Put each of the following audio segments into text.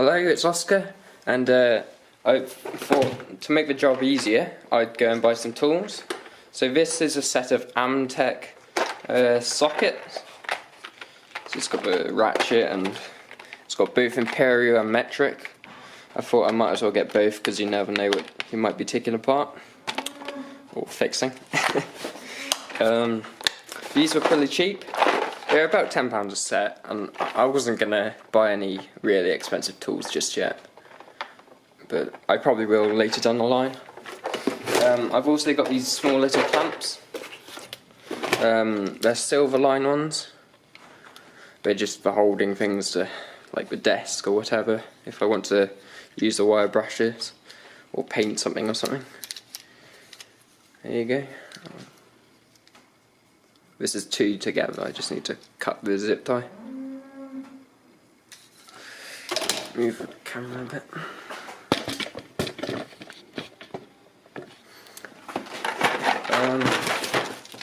Hello, it's Oscar, and I thought to make the job easier, I'd go and buy some tools. So this is a set of Amtech sockets. So it's got the ratchet and it's got both imperial and metric. I thought I might as well get both because you never know what you might be taking apart or fixing. These were pretty cheap. They're about £10 a set, and I wasn't going to buy any really expensive tools just yet, but I probably will later down the line. I've also got these small little clamps. They're silver line ones. They're just for holding things to, like the desk or whatever, if I want to use the wire brushes or paint something or something. There you go. This is two together, I just need to cut the zip tie. Move the camera a bit.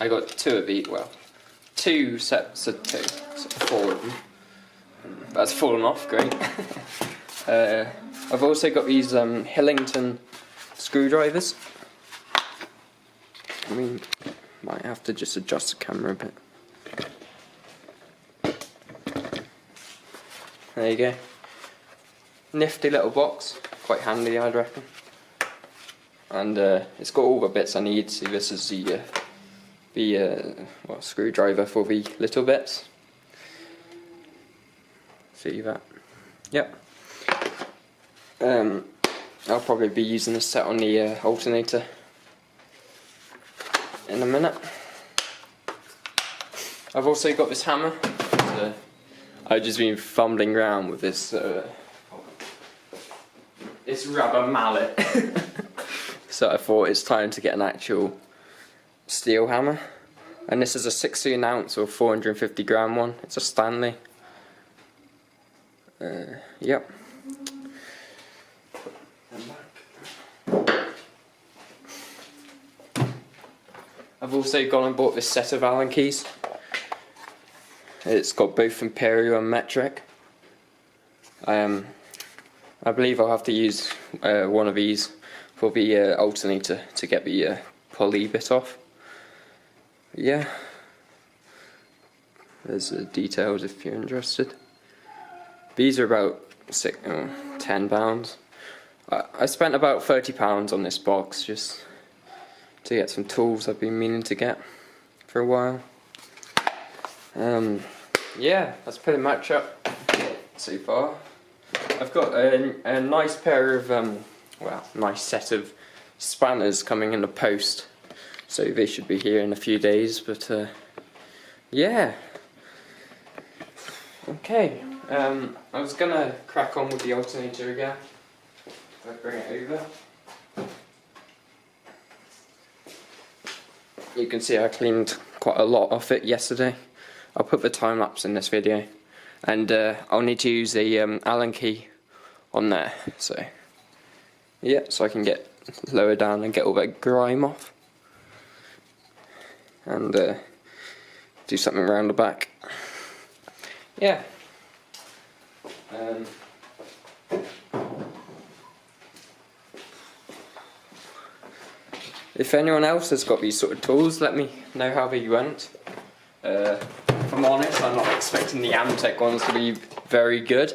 I got two of each, well, two sets of two, so four of them. That's fallen off, great. I've also got these Hillington screwdrivers. I mean, might have to just adjust the camera a bit. There you go. Nifty little box, quite handy I'd reckon. And it's got all the bits I need. See, this is the screwdriver for the little bits. See that? Yep. I'll probably be using this set on the alternator in a minute. I've also got this hammer. I've just been fumbling around with this rubber mallet. So I thought it's time to get an actual steel hammer. And this is a 16 ounce or 450 gram one. It's a Stanley. Yep. I've also gone and bought this set of Allen keys. It's got both imperial and metric. I believe I'll have to use one of these for the alternator to get the pulley bit off. Yeah, there's the details if you're interested. These are about £10. I spent about £30 on this box just to get some tools I've been meaning to get for a while. Yeah, that's pretty much up so far. I've got a nice pair of, nice set of spanners coming in the post, so they should be here in a few days, but yeah. Okay, I was gonna crack on with the alternator again, if I bring it over. You can see I cleaned quite a lot off it yesterday. I'll put the time lapse in this video, and I'll need to use the Allen key on there, so yeah, so I can get lower down and get all that grime off, and do something around the back. Yeah. If anyone else has got these sort of tools, let me know how they went. If I'm honest, I'm not expecting the Amtech ones to be very good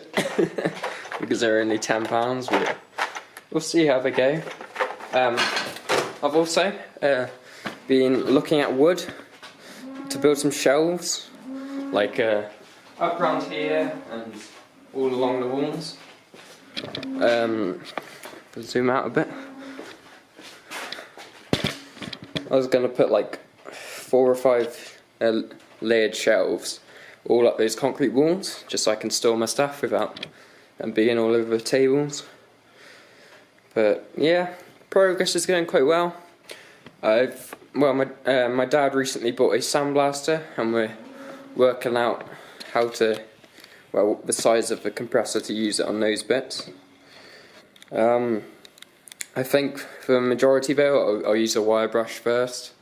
because they're only £10, but we'll see how they go. I've also been looking at wood to build some shelves, like up around here and all along the walls. Zoom out a bit. I was going to put like 4 or 5 layered shelves all up those concrete walls, just so I can store my stuff without them being all over the tables. But yeah, progress is going quite well. My dad recently bought a sandblaster, and we're working out how to, the size of the compressor to use it on those bits. I think for the majority though, I'll use a wire brush first,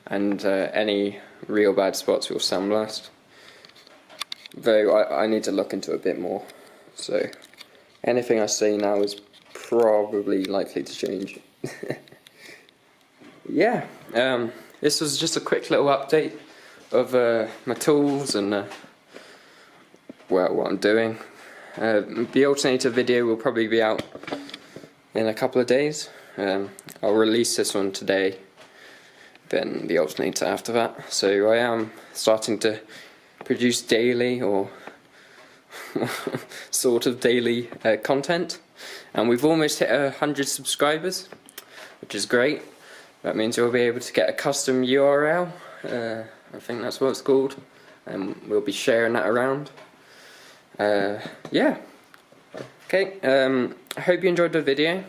and any real bad spots will sandblast. Though I need to look into it a bit more. So anything I say now is probably likely to change. Yeah, this was just a quick little update of my tools and well, what I'm doing. The alternator video will probably be out in a couple of days. I'll release this one today, then the alternator after that. So I am starting to produce daily, or sort of daily content, and we've almost hit 100 subscribers, which is great. That means you'll be able to get a custom URL, I think that's what it's called, and we'll be sharing that around. Yeah, okay, I hope you enjoyed the video,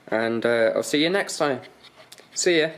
and I'll see you next time. See ya.